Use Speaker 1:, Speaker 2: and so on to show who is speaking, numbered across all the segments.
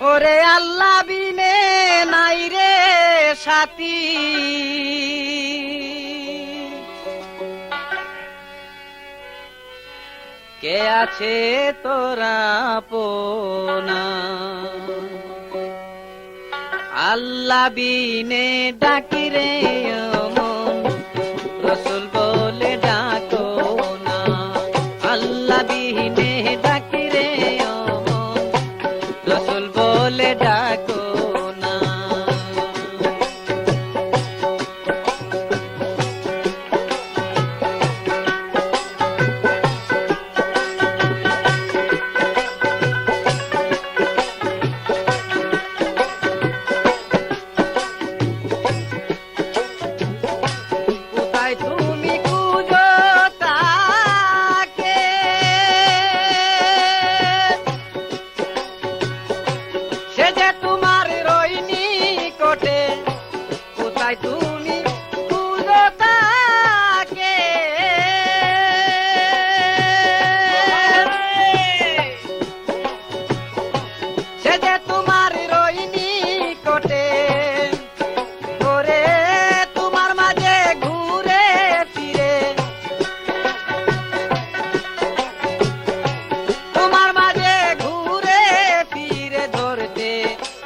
Speaker 1: ওরে আল্লাহ বিনে নাই রে সাথী, কে আছে তোরা পোনা। আল্লাহ বিনে ডাকি রে মন, রসুল বলে ডাকো না। আল্লাহ বিনে ডাকি রে মন, রসুল বলে ডাকো না। তুমি খুঁজো তাকে, সে যে তোমার রইনি কোটে। কোথায় তুমি খুঁজো তাকে, সে যে তোমার রইনি কোটে।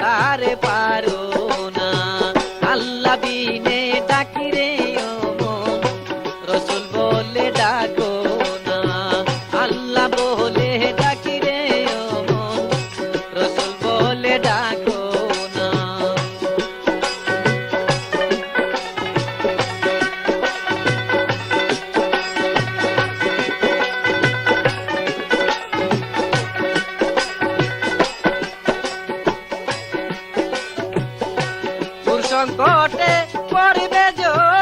Speaker 1: তারে পারো না। আল্লাহ বিনে ডাকি রে মন, রসুল বলে ডাকো না। আল্লাহ বলে ডাকি রে মন, রসুল বলে ডাকো না। সংকটে পড়বে যখন,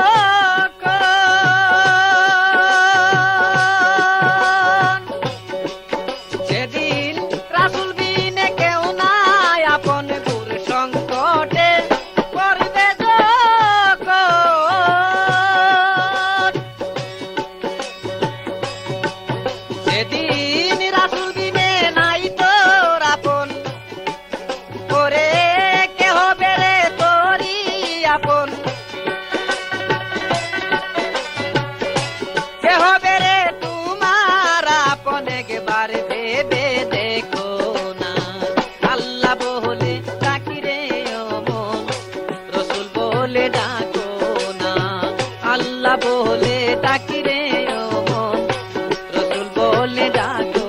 Speaker 1: সেদিন রাসূল বিনে কেউ নাই আপন। গুর সংকটে পড়বে যখন, সেদিন রাসূল বিনে নাই তোর আপন। ওরে কে হবে রে তোরি আপন, কে হবে রে তোমার আপন। একবার ভেবে দেখো না। আল্লাহ বলে ডাকি রে মন, রসুল বলে ডাকো না। আল্লাহ বলে ডাকি রে মন, রসুল বলে ডাকো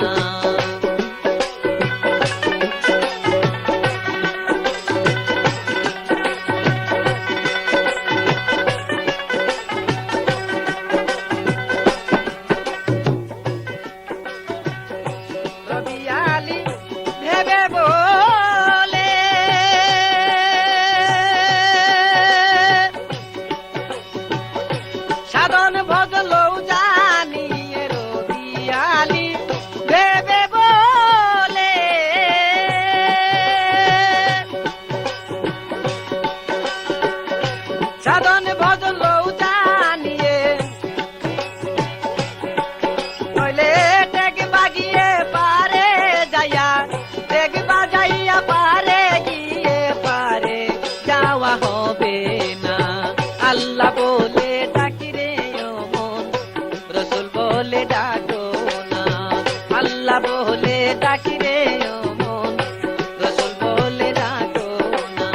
Speaker 1: না। রবিয়ালি ভেবে বলে, সাধন ভজলও জানি। রবিয়ালি ভেবে বলে, সাধন ভজলও জানিয়ে। নইলে দেখবা গিয়ে পারে যাইয়া, দেখবা যাইয়া পারে গিয়ে পারে যাওয়া হবে না। আল্লাহ বলে ডাকি রে মন, রসুল বলে ডাকো না। আল্লাহ বলে ডাকি রে মন, রসুল বলে ডাকো না।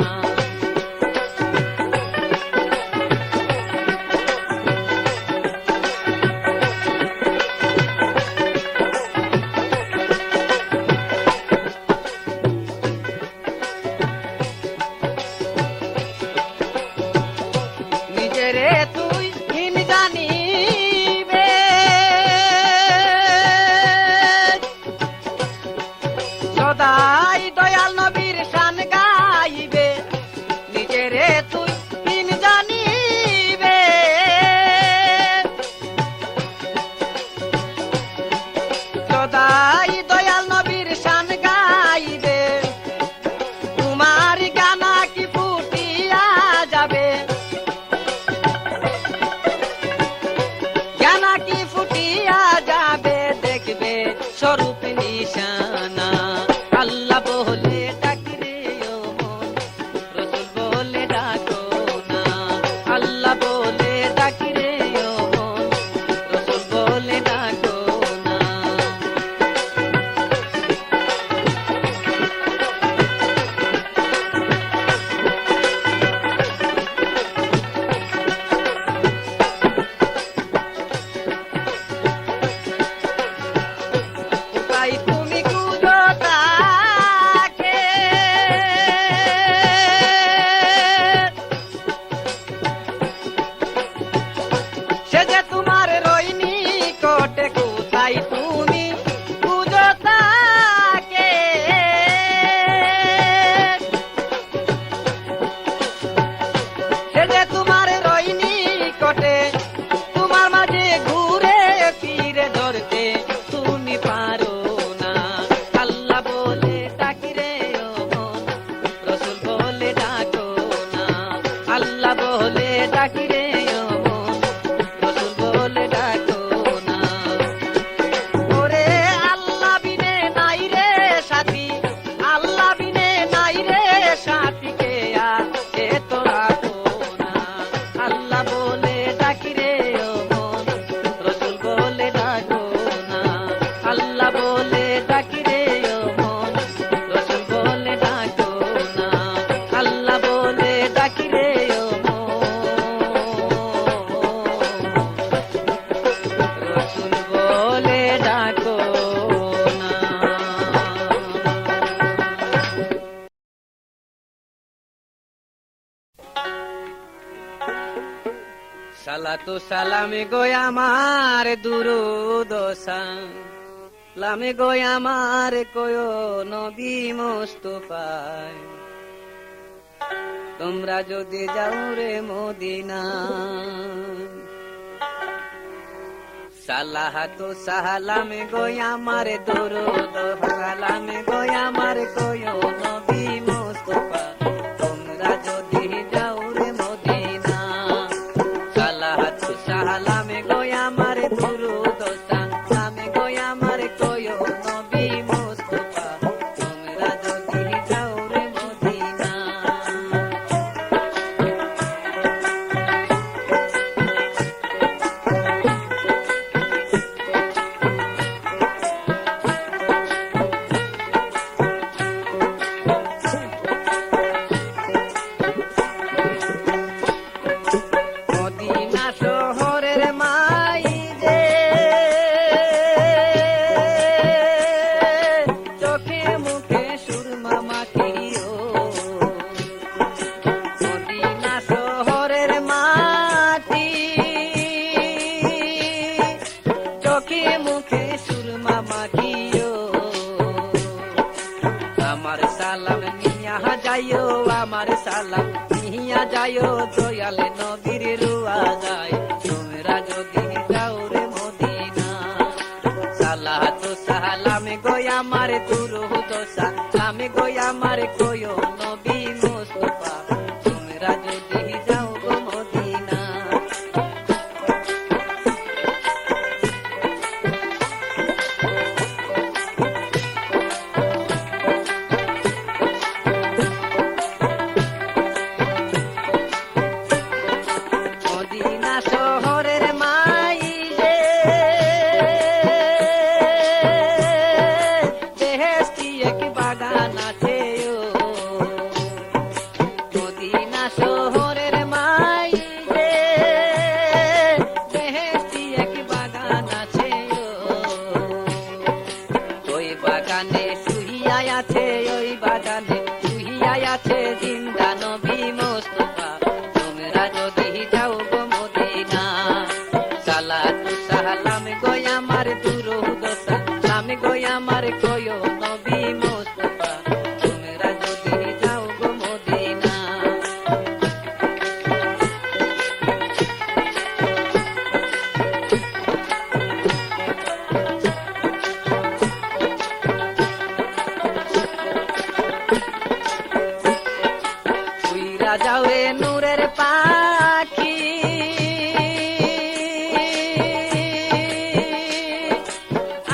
Speaker 1: নিজেরে তুই হীন জানিবে, সদাই দয়াল নবীর শান গাইবে। নিজেরে তুই হীন জানিবে, সদাই দয়াল নবীর শান গাইবে। তোমার গানা কি ফুটিয়া যাবে, গানা কি ফুটিয়া যাবে। দেখবে স্বরূপ নিশানা। আল্লাহ বলে সালাতু সালামে গো আমার দুরুদ সালামে গো আমার কয়ো নবী মুস্তাফায় তোমরা যদি যাও রে মদিনা সালাতু সালামে গো আমার দুরুদ সালামে গো আমার কয়ো নবী মুস্তাফা তোমরা যদি যাও রে মদিনা সালাতু সালামে গো আমার দুরুদ সালামে গো আমার কয়ো নবী মুস্তাফা তোমরা যদি যাও রে মদিনা মদিনা শহরের মাই যে চোখে মুখে সুরমা মাখিও মদিনা শহরের মাটি চোখে মুখে সুরমা মাখিও আমার সালাম নিয়া যাইও আমার সালাম নিয়া যাইও দয়াল নবীর রুয়া যায় তোমরা যদি যাও রে মদিনা সালাতু সালামে গো আমার দুরুদ সালামে গো আমার কয়ো নবী মুস্তাফা তোমরা যদি যাও গো মদিনা মদিনা শহরের মাই যে বেহেশতি এক বাগান আছে মদিনা শহরের মাই যে বেহেশতি এক বাগান আছে ওই বাগানে শুইয়া আছে ওই বাগানে শুইয়া আছে জিন্দা নবী মুস্তাফা তোমরা যদি যাও গো মদিনা সালাতু সালামে গো আমার দুরুদ সালামে গো আমার কয়ো নবী মুস্তাফা তোমরা যদি যাও গো মদিনা উইরা যাও রে নূরের পাখি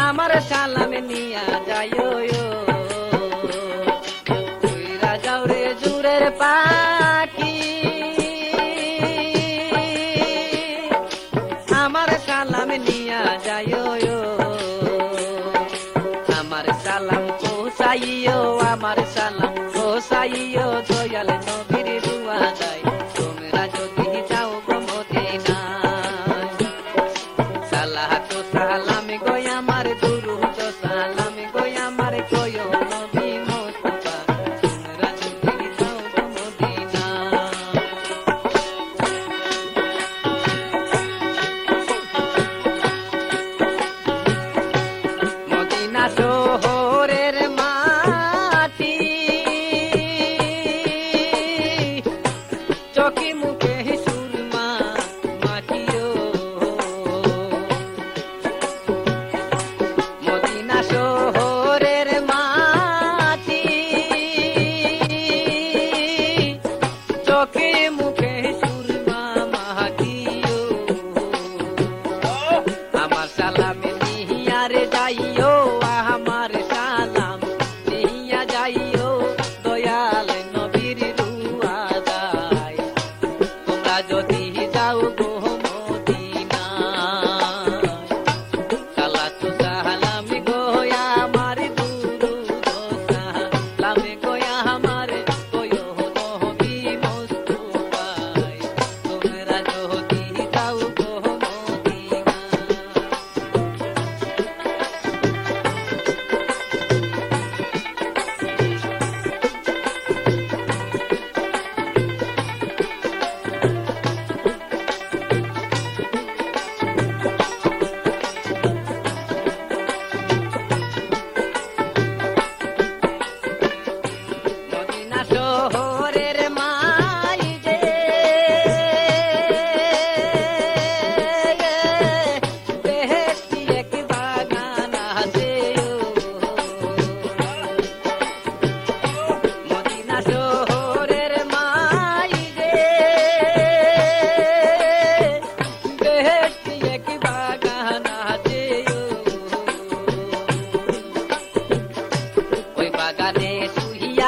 Speaker 1: আমার সালামে নিয়া যাইও উইরা যাও রে জুরের পাখি আমার সালামে নিয়া যাইও আমার সালাম পৌঁছাইও আমার সালাম পৌঁছাইও দয়াল নবীর রুয়া যায় তোমরা যদি যাও গো মদিনা সালাতু সালামে গো আমার দুরুদ সালামে গো আমার কয়ো নবী মুস্তাফা তোমরা যদি যাও গো মদিনা মদিনা শহরের মাটি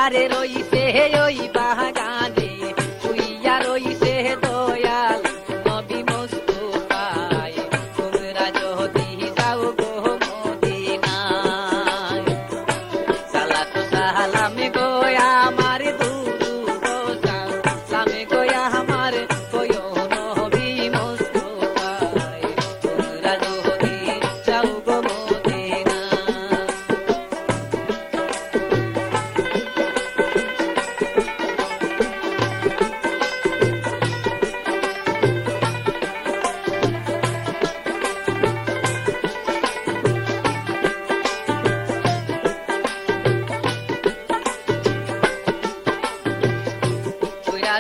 Speaker 1: আরে রইছে ওই বাগানে শুইয়া রইছে দয়াল নবী মুস্তাফায় তোমরা যদি যাও গো মদিনায় সালাত সালাম গো আমার দুরূদ সালাম গো আমার কয়ো নবী মুস্তাফায় তোমরা যদি যাও গো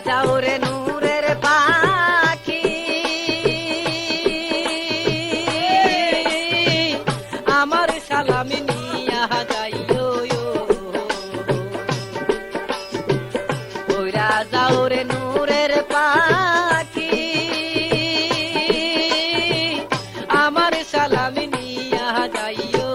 Speaker 1: যাও রে নূরের পাখি আমার সালাম নিয়া যাইও ওরা যাও রে নূরের পাখি আমার সালাম নিয়া যাইও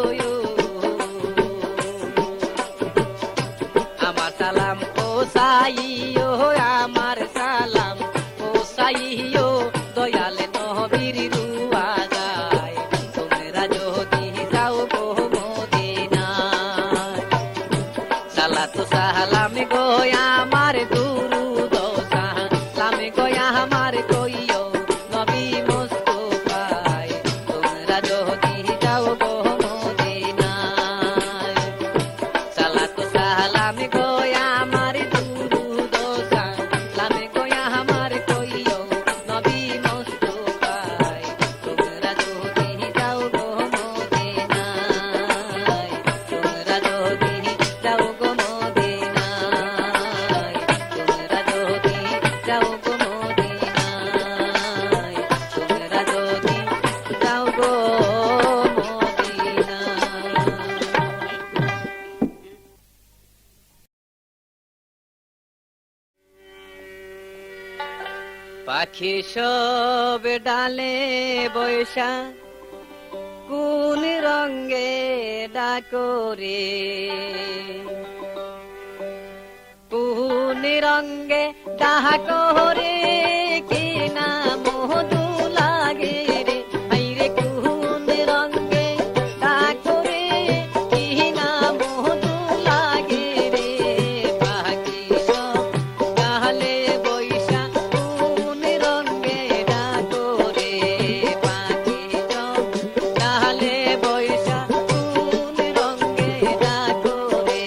Speaker 1: আমার সালাম পোসাইও আমার সালাম পোসাইও দয়াল নবীর দুয়া গায় তোমরা যদি যাও গো মদিনায় সালাত সালাম গো আমার দুরূদ সালাম গো আমার কইও নবী মুস্তাফায় তোমরা যদি যাও গো মদিনায় সালাত সালাম গো আমার দুরূদ সালাম গো আমার কইও নবী মুস্তাফায় তোমরা যদি যাও গো মদিনায় তোমরা যদি যাও গো মদিনায় তোমরা যদি যাও গো মদিনায় তোমরা যদি যাও গো মদিনায় পাখি সব ডালে বৈশা কোন রঙে ডাকরে কোন রঙে ডাকরে কি না মধু লাগে রে আইরে কোন রঙে ডাকরে কি না মধু লাগে রে পাখি সব ডালে বৈশা কোন রঙে ডাকরে পাখি সব ডালে বৈশা কোন রঙে ডাকরে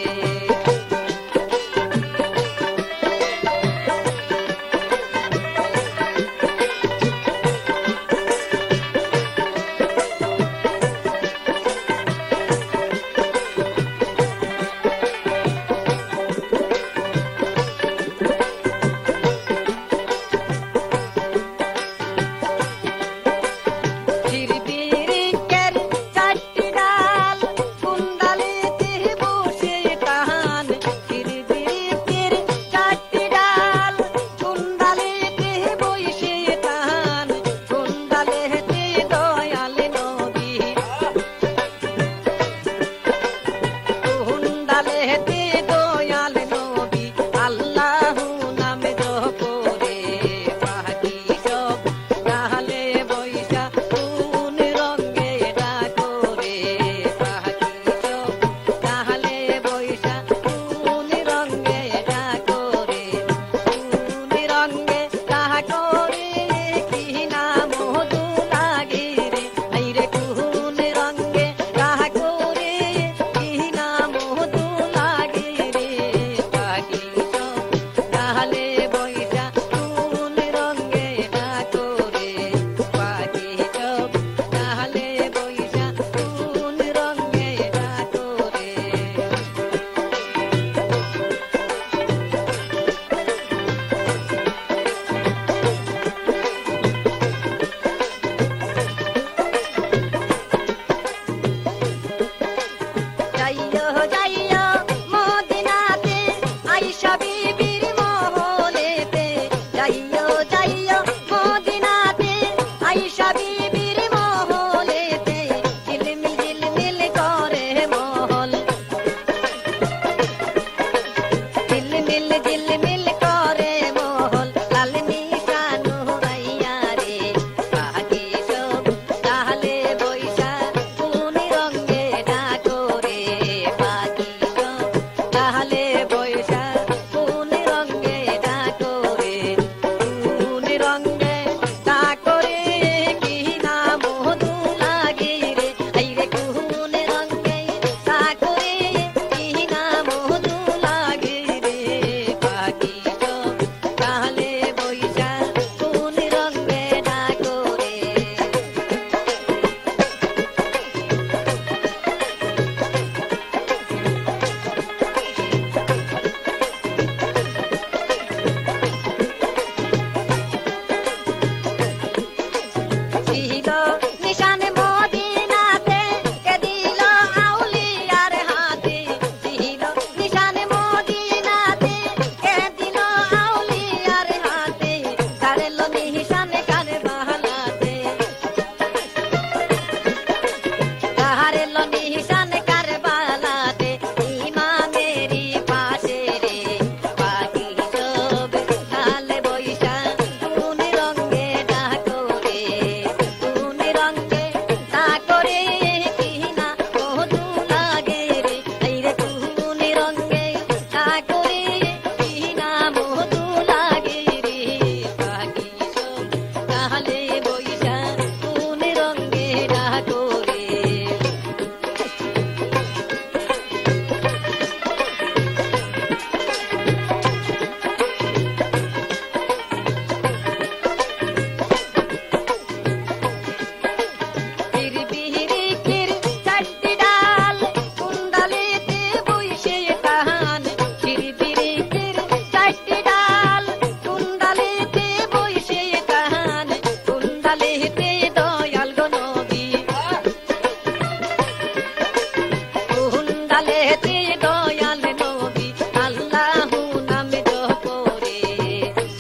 Speaker 1: তালেতে দয়াল নবী আল্লাহু নামে জপরে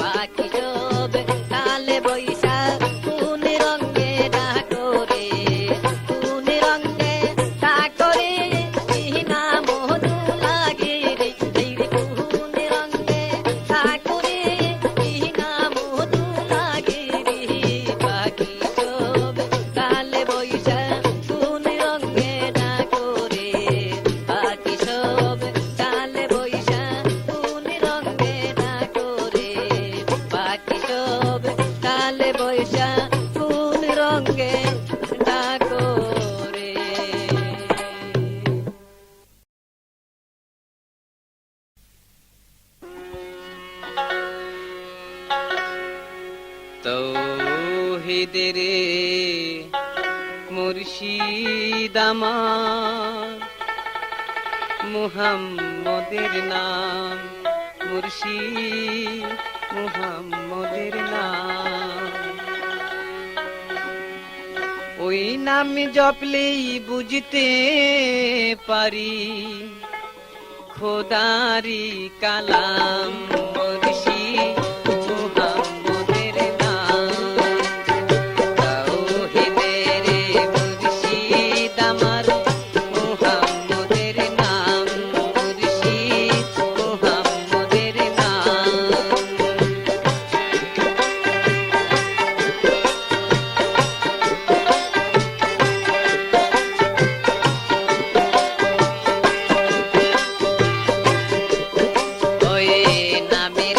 Speaker 1: পাখি সব তালে বৈশা কোন রঙে ডাকরে কোন রঙে ডাকরে ইহনা মধু লাগে রে এই রে কোন রঙে ডাকরে ইহনা মধু লাগে রে পাখি সব তালে বৈশা কোন রঙে ডাকরে পাখি সব তালে বৈশা কোন রঙে ডাকরে পাখি সব তালে বৈশা কোন রঙে ডাকরে। তৌহিদের মুর্শিদ আমার মুহাম্মদের নাম মুর্শিদ মুহাম্মদের নাম ওই নাম জপলেই বুঝতে পারি খোদারি কালাম মুর্শিদ মুহাম্মদের নাম তাওহীদের মুর্শিদ আমার মুহাম্মদের নাম মুর্শিদ মুহাম্মদের নাম ওই নামের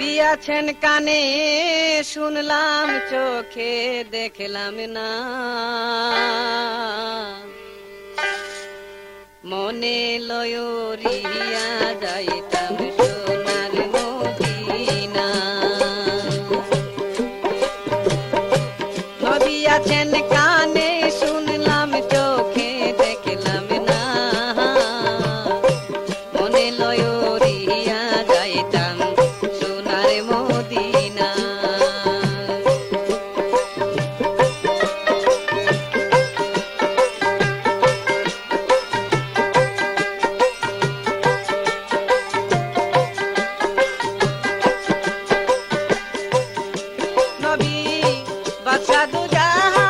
Speaker 1: দিয়াছেন কানে শুনলাম চোখে দেখলাম না, মনে লয়রিয়া যাইতাম সোনার মদিনা। দিয়াছেন কানে শুনলাম চোখে দেখলাম না, মনে লয়রিয়া যাইতাম সোনার মদিনা। নবী বাদশা দু জাহান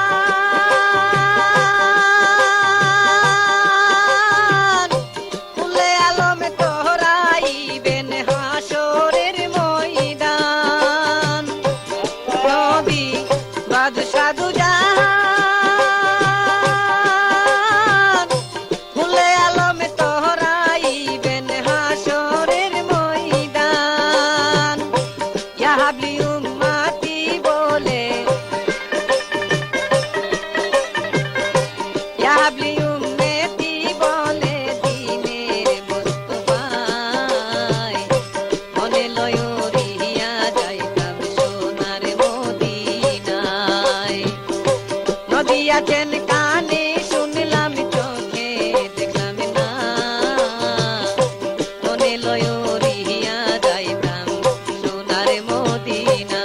Speaker 1: কুলে আলম তোহরাইবেন হাসরের ময়দান। নবী বাদশা দু জাহান কুলে আলম তোহরাইবেন হাসরের ময়দান। ইয়া হাবলি উম্মতি বলে, ইয়া হাবলি উম্মতি বলে দিনের মোস্তফায়, মনে লয়রিয়া যাইতাম সোনার মদিনায়। নদিয়াছেন কানে শুনলাম চোখে দেখলাম না, মনে লয়রিয়া যাইতাম সোনার মদিনা।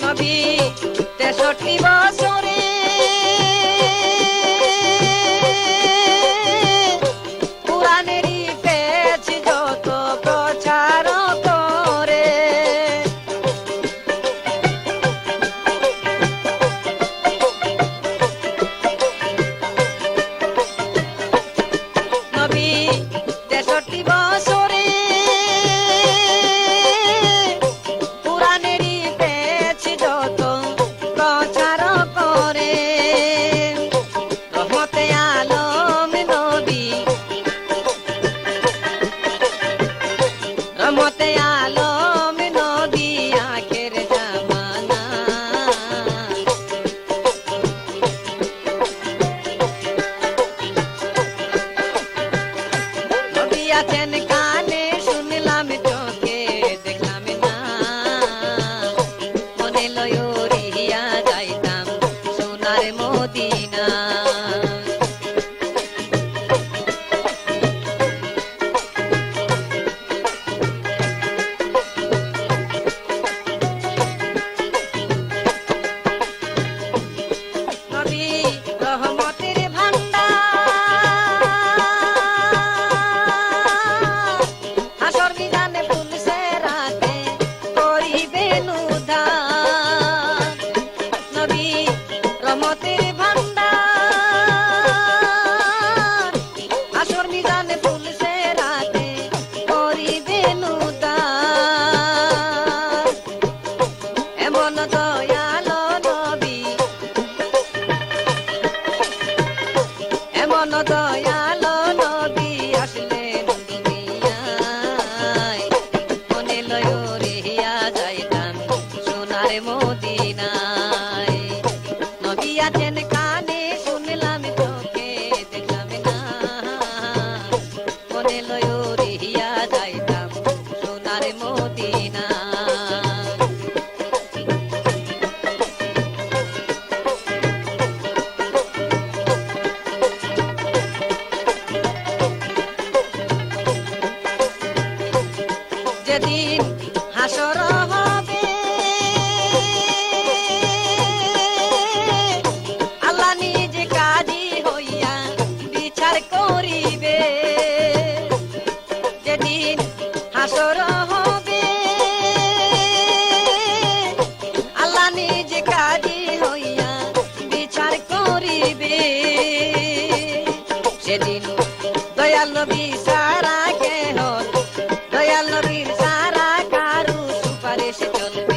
Speaker 1: নবী 63 বছরে কুরআনেরই পেজ যত প্রচার করে, নবী 63 বছরে কুরআনেরই পেজ যত প্রচার করে। রহমতে আলম নবী, রহমতে আলম নবী আখের জামানা। নবী আছেন কানে শুনলাম চোখে দেখলাম না, মনে লয়রিয়া যাইতাম সোনার মদিনা। নবী রহমতের ভান্ডার, হাসর মিজানে পুলসে রাতে করিবেন উদ্ধার। নবী রহমতের ভান্ডার, হাসর মিজানে পুলসে রাতে করিবেন উদ্ধার। এমন দয়ালো নবী, এমন দয়ালো নবী আসলেন দুনিয়ায়, মনে লয়রিয়া যাইতাম সোনার মদিনায়। নবী আছেন কানে শুনলাম চোখে দেখলাম না, মনে লয়রিয়া যাইতাম সোনার মদিনা। যেদিন হাসর হবে আল্লাহ নিজে কাজী হইয়া বিচার করিবে। যেদিন হাসর হবে আল্লাহ নিজে কাজী হইয়া বিচার করিবে। সেদিন দয়াল নবী সারা কেহ, দয়াল নবীর সারা কারু সুপারিশ চলবে।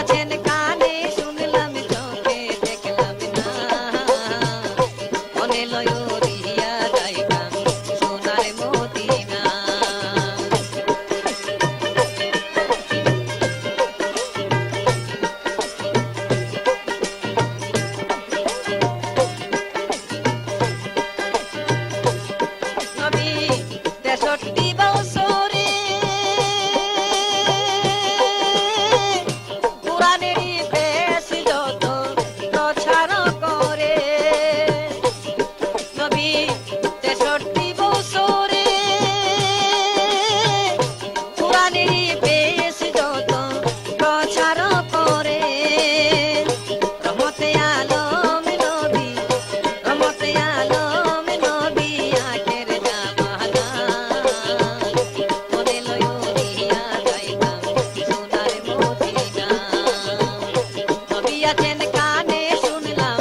Speaker 1: আছেন কানে শুনলাম চোখে দেখলাম না মনে লয় উড়িয়া যাইতাম সোনার মদিনা নবী 63 বছরে পুরাণেরই বেশ যত প্রচার করে নবী 63 বছরে পুরাণেরই বেশ যত প্রচার করে রহমতে আলম নবী রহমতে আলম নবী আখের জামানা মনে লয় উড়িয়া যাইতাম সোনার মদিনা নবী আছেন কানে শুনলাম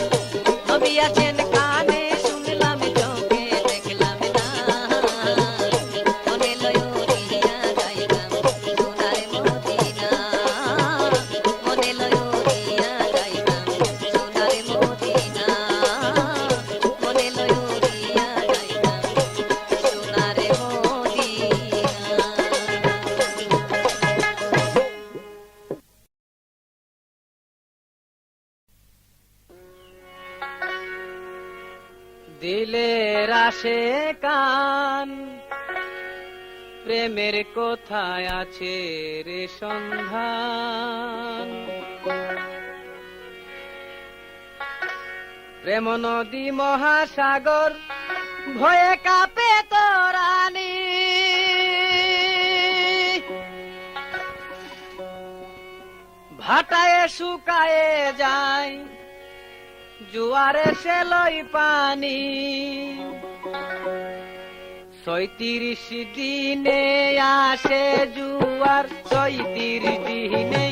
Speaker 1: নবী আছেন কানে শুনলাম চোখে দেখলাম না মনে লয় উড়িয়া যাইতাম সোনার মদিনা মনে লয় উড়িয়া যাইতাম সোনার মদিনা মনে লয় উড়িয়া যাইতাম সোনার মদিনা দিলের আসে কান প্রেমের কোথায় আছে রে সন্ধান প্রেম নদী মহাসাগর ভয়ে কাঁপে তরানি ভাটায় শুকায়ে যায় জুয়ারে সে লই পানি ৩৬ দিনে আসে জুয়ার ৩৬ দিনে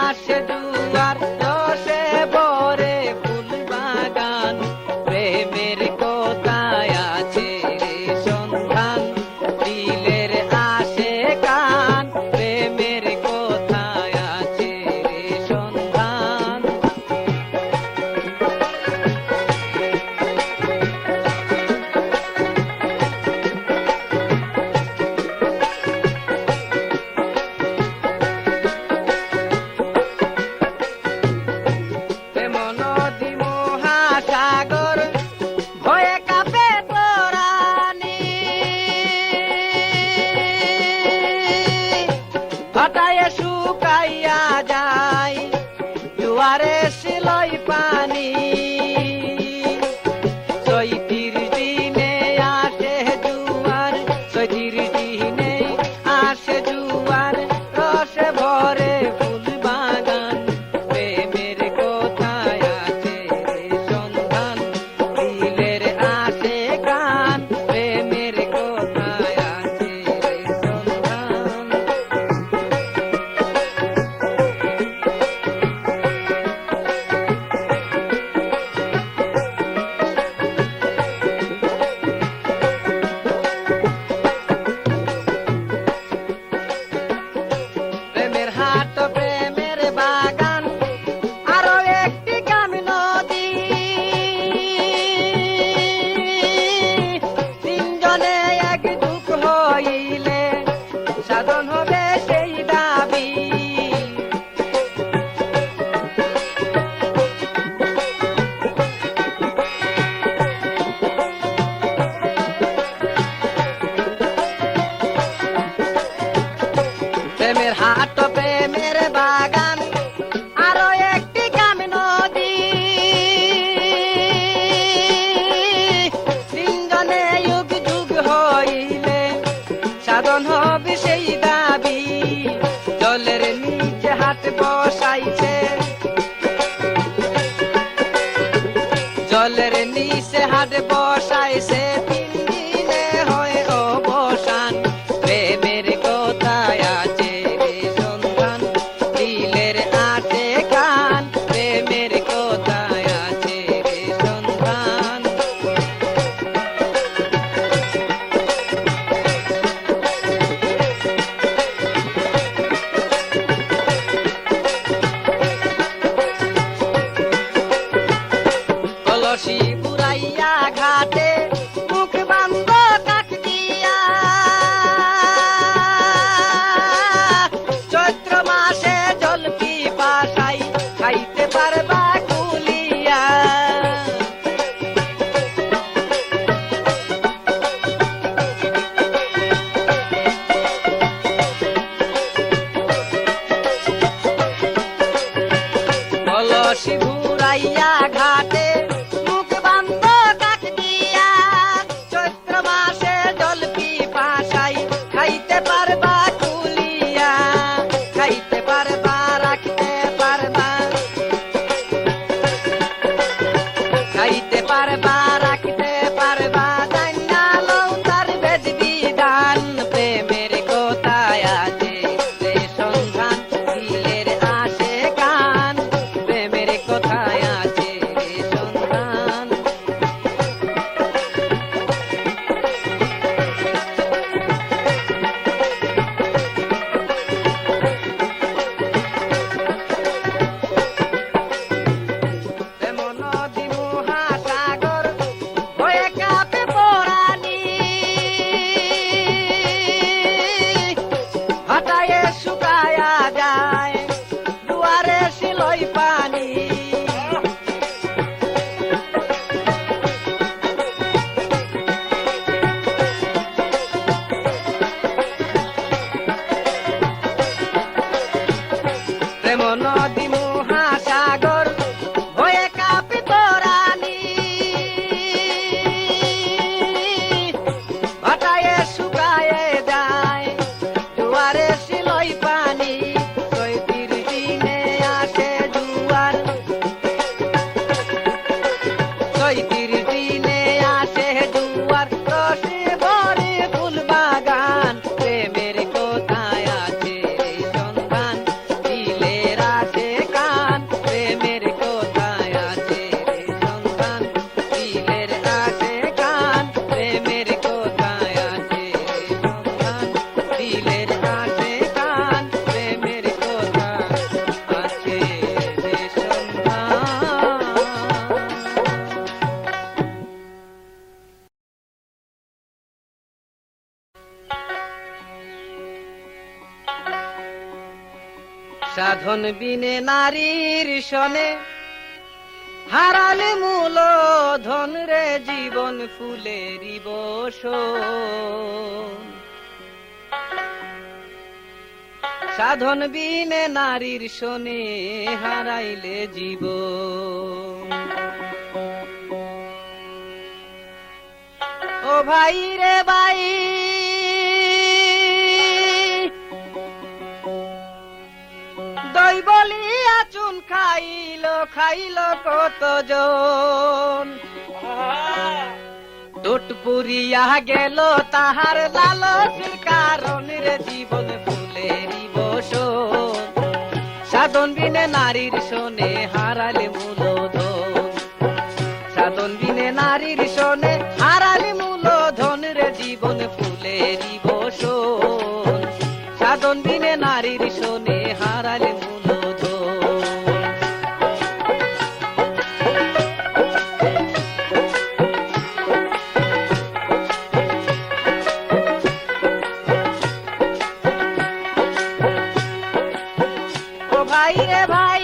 Speaker 1: আসে জুয়ার রসে ভরে ফুল বাগান প্রেমের কোথায় আছে রে সন্ধান দিলের আসে কান প্রেমের কোথায় আছে রে সন্ধান প্রেম নদী মহাসাগর ভয়ে কাঁপে তরানি ভাটায় শুকাইয়া যায় জুয়ারে সিলই পানি ৩৬ দিনে আসে জুয়ার ৩৬ দিনে আসে জুয়ার রসে ভরে ফুল বাগান প্রেমের কোথায় আছে রে সন্ধান দিলের আসে গান প্রেমের কোথায় আছে রে সন্ধান প্রেমের হাট প্রেমের বাগান আরো একটি কাম নদী তিনজনে একযুগ হইলে সাধন হবে সেই দাবি প্রেমের হাট প্রেমের বাগান আরো একটি কাম নদী তিনজনে যুগ যুগ হইলে সাধন হবে সেই দাবি জলের নিচে হাট বসাইছে জলের নিচে হাট বসাইছে ৩ দিনে হয় অবসান প্রেমের কোথায় আছে রে সন্ধান দিলের আটে কান প্রেমের কোথায় আছে রে সন্ধান রশি ঘুরাইয়া ঘাটে মুখ বান্ধ কাক দিয়া চৈত্র মাসে জল পিপাসাই খাইতে পারবা কুলিয়া খাইতে পারবা রাখতে পারবা খাইতে পারবা রাখতে পারবা জান্না লও তার বেদ বিধান প্রেমের কোথায় আছে সে সন্ধান দিলের আসে কান প্রেমের কোথায় আছে রে সন্ধান প্রেম নদী মহাসাগর হয়ে কাঁপে পরাণী ভাটায়ে শুকায়া যায় দুয়ারে শিলই পানি প্রেম নদী মহাসাগর হয়ে কাঁপে পরাণী ভাটায়ে শুকায়ে যায় দুয়ারে শিলই পানি চৈতির দিনে আসে জুয়ার চৈতির দিনে আসে জুয়ার রসে ভরে ফুল বাগান প্রেমের কোথায় আছে রে সন্ধান দিলের আসে কান প্রেমের কোথায় আছে রে সন্ধান দিলের আসে কান প্রেমের কোথায় আছে রে সন্ধান দিলের আসে কান প্রেমের কোথায় আছে রে সন্ধান সাধন বিনে নারীর সনে হারালে মূল ধন রে জীবন ফুলেরই বসন সাধন বিনে নারীর সনে হারাইলে জীবন ও ভাই রে ভাই দই বলিয়া চুন খাইল কতজন টুট পুরিয়া গেল তাহার লালসের কারণের জীবন ফুলেরই বসন সাধন বিনে নারীর সনে হারালে মূলধন সাধন বিনে নারীর সনে হারালে মূলধন রে জীবন ফুলেরই বসন সাধন বিনে নারীর সনে হারালে মূলধন ও ভাই রে ভাই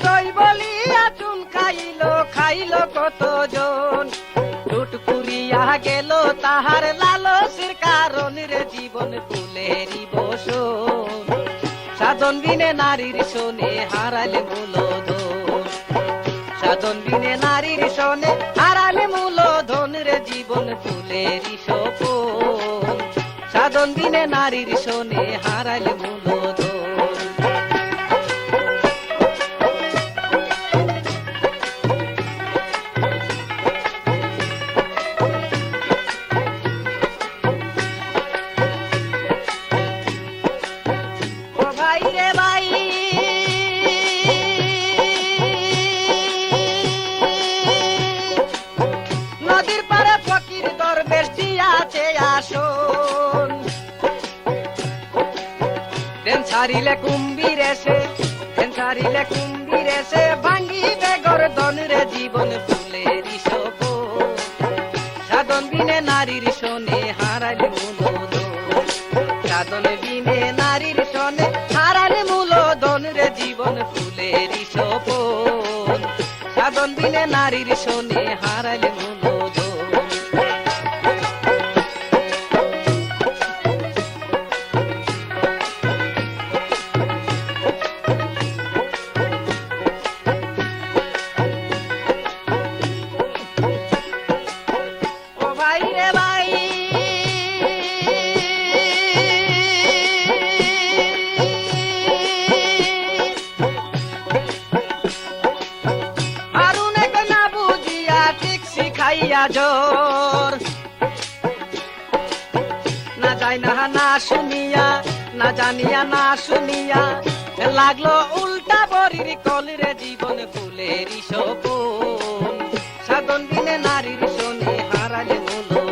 Speaker 1: দই বলিয়া চুন খাইল কতজন টুট পুরিয়া গেল তাহার লালসের কারণের জীবন ফুলেরই বসন সাধন বিনে নারীর সনে হারালে মূলধন সাধন বিনে নারীর সনে হারালে মূলধন রে জীবন ফুলেরই সপন সাধন বিনে নারীর সনে হারালে মূলধন ও ভাই রে ভাই নদীর পারে ফকির দরবেশ দিয়াছে আসন দেন ছাড়িলে কুম্ভীর এসে ভাঙ্গিবে গর্দন রে জীবন ফুলেরই সপন সাধন বিনে নারীর সনে হারালে মূলধন সাধন বিনে নারীর সনে হারালে মূলধন রে জীবন ফুলেরই সপন সাধন বিনে নারীর সনে হারালে মূলধন খাইয়া ঝোর না যায় না না শুনিয়া না জানিয়া না শুনিয়া লাগলো উল্টা বরির কলরে জীবন ফুলেরই সপন সাধন বিনে নারীর শোনে হারালে মূলধন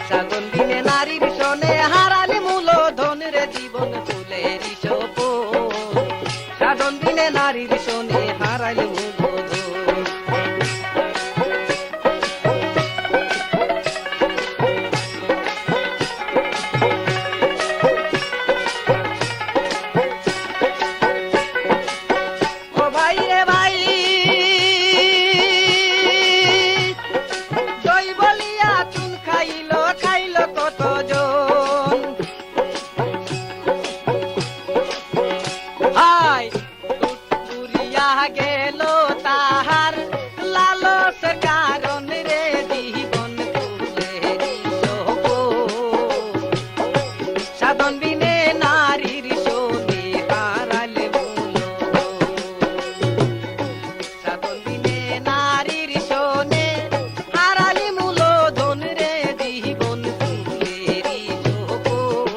Speaker 1: সাধন বিনে নারীর শোনে হারালে মূলধন রে জীবন ফুলেরই সপন সাধন বিনে নারীর শোনে হারালে মূলধন গেল তাহার লালসের কারণ রে জীবন ফুলেরই সপন সাধন বিনে নারীর শোনে হারালে মূলধন সাধন বিনে নারীর শোনে হারালে মূলধন রে জীবন ফুলেরই সপন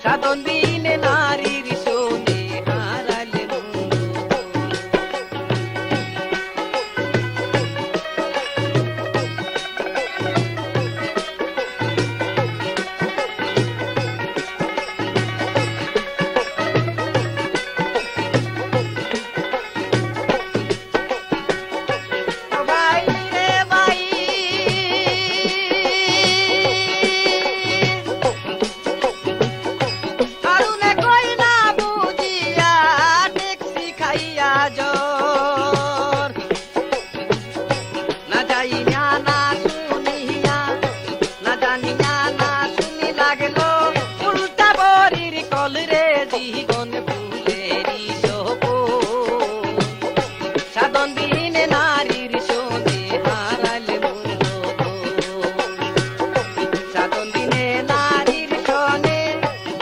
Speaker 1: সাধন বিনে নারীর শোনে হারালে জীবন ফুলেরই সপন সাধন বিনে নারীর শোনে হারালে মূলধন সাধন বিনে নারীর শোনে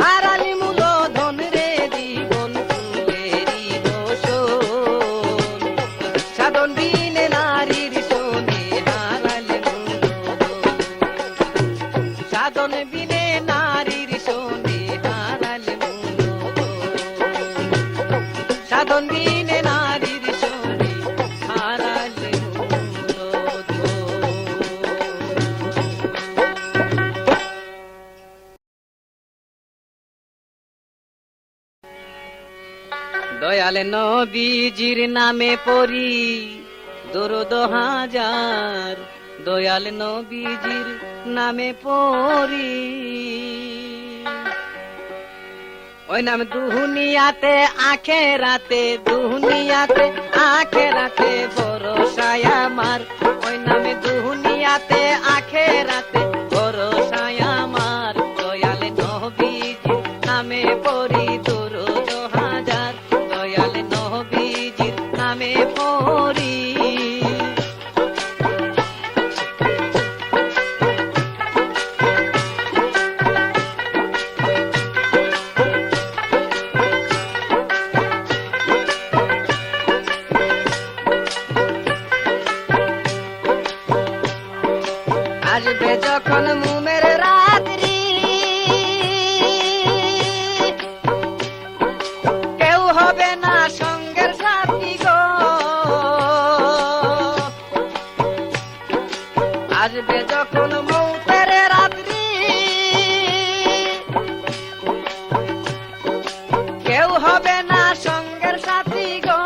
Speaker 1: হারালে মূলধন রে জীবন ফুলেরই দোষণ সাধন বিনে নারীর শোনে হারালে মূলধন সাধন বিনে নারীর শোনে হারালে সাধন বিনে নারীর শোনে হারালে দয়াল নবীজির নামে পড়ি দরুদ হাজার দয়াল নবীজির নামে পড়ি ওই নাম দুনিয়াতে আখেরাতে দুনিয়াতে আখেরাতে ভরসায় আমার ওই নামে দুনিয়াতে আখেরাতে ভরসায় আমার দয়াল নবীজির নামে পড়ি দরুদ হাজার দয়াল নবীজির নামে পড়ি আসবে যখন মুমের রাত্রি কেউ হবে না সঙ্গের সাথী গো আসবে যখন মৌতের রাত্রি কেউ হবে না সঙ্গের সাথী গো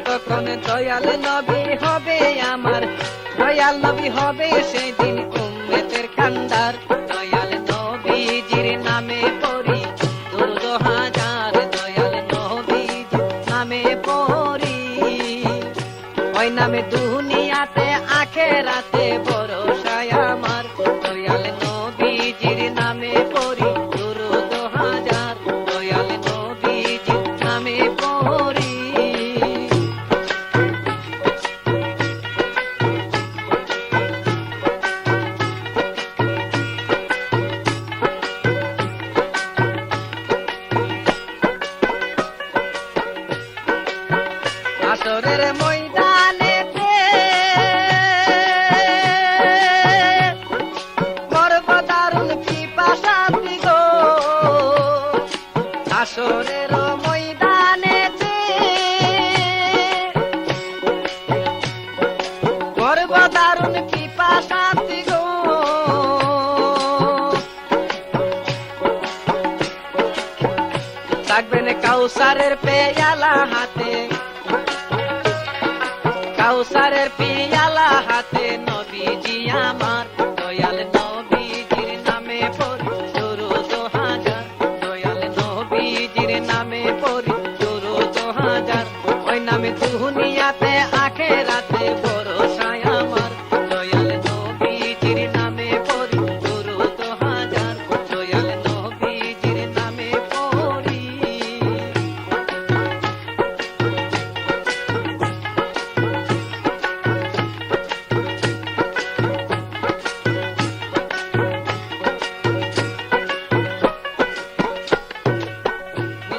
Speaker 1: তখন দয়াল নবী হবে আমার দয়াল নবী হবে সেদিন উম্মতের কান্ডার দয়াল নবীজির নামে পড়ি দরুদ হাজার দয়াল নবীজির নামে পড়ি ওই নামে দুনিয়াতে আখেরাতে ভরসায় আমার দয়াল নবীজির নামে পড়ি দরুদ হাজার দয়াল নবীজির নামে পড়ি আসরের ময়দান ভুলব দারুণ পিপাসাতি গো থাকবেন কাউসারের পেয়ালা হাতে কাউসারের পিয়ালা হাতে নবীজি আমার দয়াল নবীজির নামে পড়ি দরুদ হাজার দয়াল নবীজির নামে পড়ি দরুদ হাজার ওই নামে দুনিয়াতে আখেরাতে ভরসা আমার দয়াল নবীজির নামে পড়ি দরুদ হাজার দয়াল নবীজির নামে পড়ি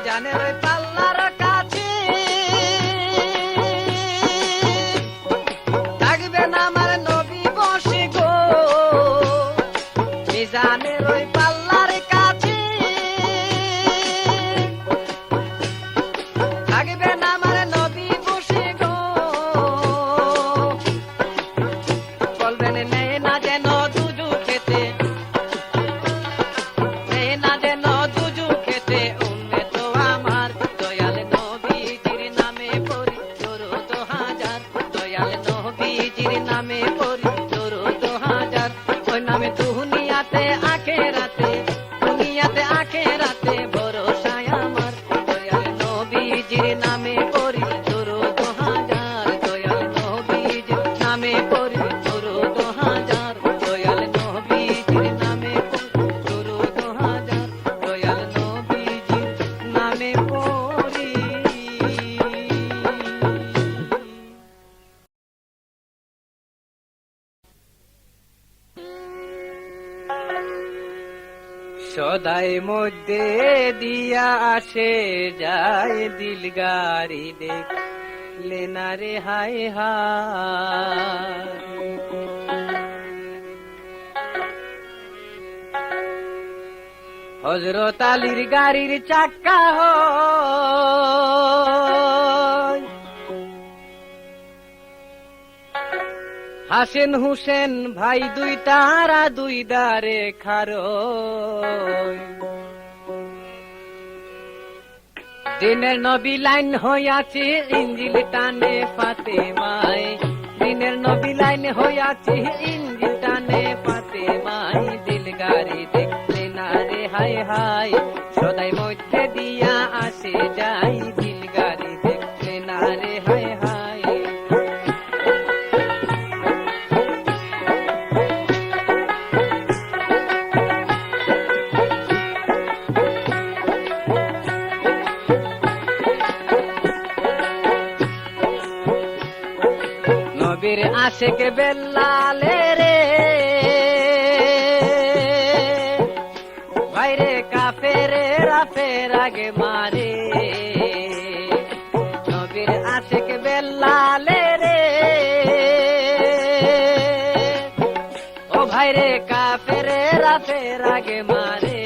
Speaker 1: জানের ওই পাল্লার কাছে থাকবেন আমার নবী বসে গো মিজানের ওই পাল্লার কাছে থাকবেন আমার নবী বসে গো বলবেন নেই না যেন দুজু খেতে নেই না যেন দুজু খেতে নামে পড়ি দরুদ হাজার ওই নামে দুনিয়াতে আখেরাতে ভরসা আমার দয়াল নবীজির নামে পড়ি দরুদ হাজার দয়াল নবীজির নামে পড়ি দরুদ হাজার দয়াল নবীজির নামে পড়ি দরুদ হাজার দয়াল নবীজির নামে পড়ি সদাই মধ্যে দিয়া আসে যায় দিল গাড়ি দেখলে না রে হায় হায় হযরত আলীর গাড়ির চাক্কা হয় হাসেন হুসেন ভাই দুই তারা দুই দারে খারো দিনের নবী লাইন হইয়াছে ইঞ্জিল টানে ফাতেমায় দিনের নবী লাইন হইয়াছে ইঞ্জিল টানে ফাতেমায় দিল গাড়ি দেখলে না রে হায় হায় সদাই মধ্যে দিয়া আসে যাই দিল গাড়ি দেখলে না রে হায় হায় নবীর আশেক বেল্লালে রে ভাইরে কাফেরেরা ফের আগে মারে নবীর আশেক বেল্লালে রে ও ভাইরে কাফেরেরা ফের আগে মারে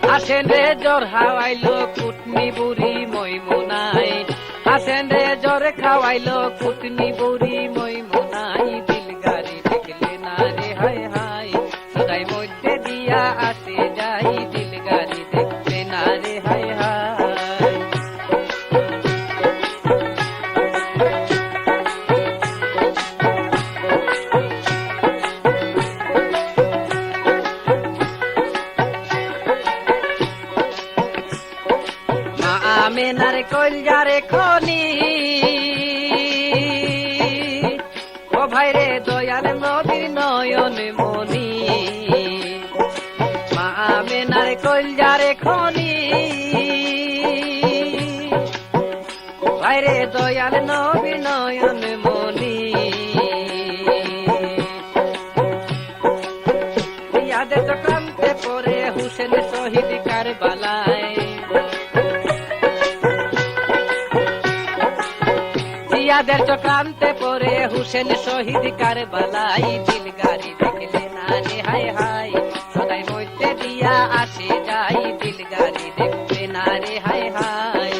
Speaker 1: হাসেন রে জ্বর হাওয়াইলো কুটনি বুড়ি মইমুনাই হাসেন রে জ্বর খাওয়াইলো কুটনি বুড়ি মইমুনাই দিল গাড়ি দেখলে না রে হায় হায় সদাই মধ্যে দিয়া আসে যাই দিল গাড়ি দেখলে না রে হায় হায় আমেনার কলজারে খনি ও ভাইরে দয়াল নবীর নয়ন মনি মা আমেনার কলজারে খনি ভাইরে দয়াল নবীর নয়ন মনি ইয়াদের চক্রান্তে পরে হুসেন শহীদ কারবালায় জিয়াদের চক্রান্তে পরে হুসেন শহীদ কারবালাই দিল গাড়ি দেখলে না রে হায় হায় সদাই মধ্যে দিয়া আসে যাই দিল গাড়ি দেখলে না রে হায় হায়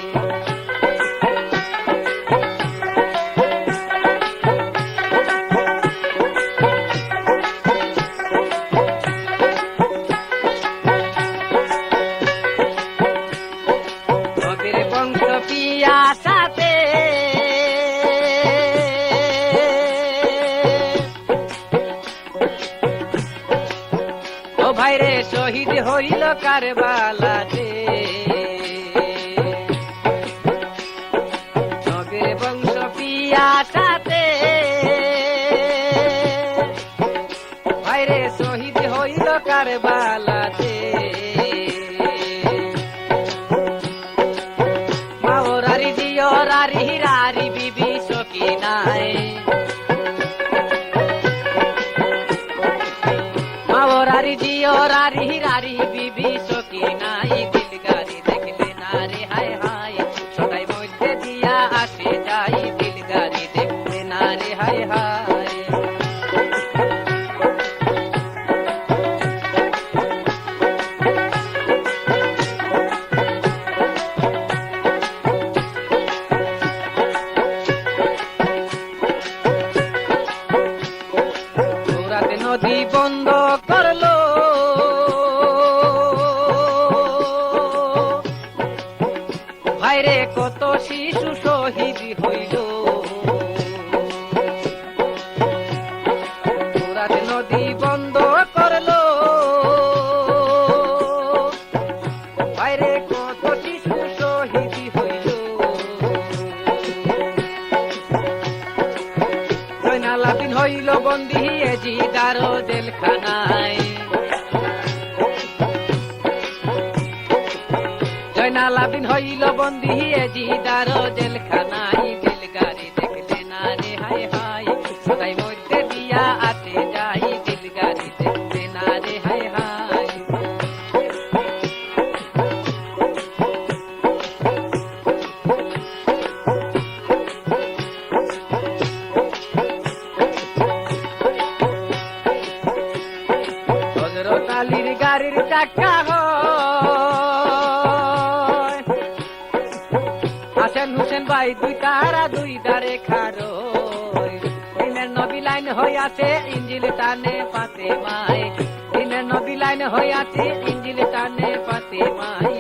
Speaker 1: শহীদ হইল কারবালাতে নবীর বংশ পিয়াসাতে ভাইরে শহীদ হইল কারবালাতে মাওরারি জিয়রারি হিরারি বিবি সকিনায় মাওরারি জিয়রারি হিরারি বিবি সকিনায় দিল গাড়ি দেখলে না রে হায় হায় সদাই মধ্যে দিয়া আসে যাই দিল গাড়ি দেখলে না রে হায় হায় নদী বন্ধ করলো ভাইরে কত শিশু শহীদ হইল নদী বন্ধ করলো ভাইরে কত শিশু শহীদ হইল জয়নালাবিন হইল বন্দী এজিদারো জেলখানায় জয়নালাবিন হইল বন্দী এজিদারো জেলখানায় দিল গাড়ি দেখলে না রে হায় হায় সদাই মধ্যে দিয়া আসে যাই দিল গাড়ি দেখলে না রে হায় হায় হজরতালির গাড়ির চাকা হয় হাসান হুসেন ভাই দুই তারা দুই দারে খারো দিনের নবী লাইন হয়ে আছে ইঞ্জিল টানে পাতে মাই দিনের নবী লাইন হয়ে আছে ইঞ্জিল টানে পাতে মাই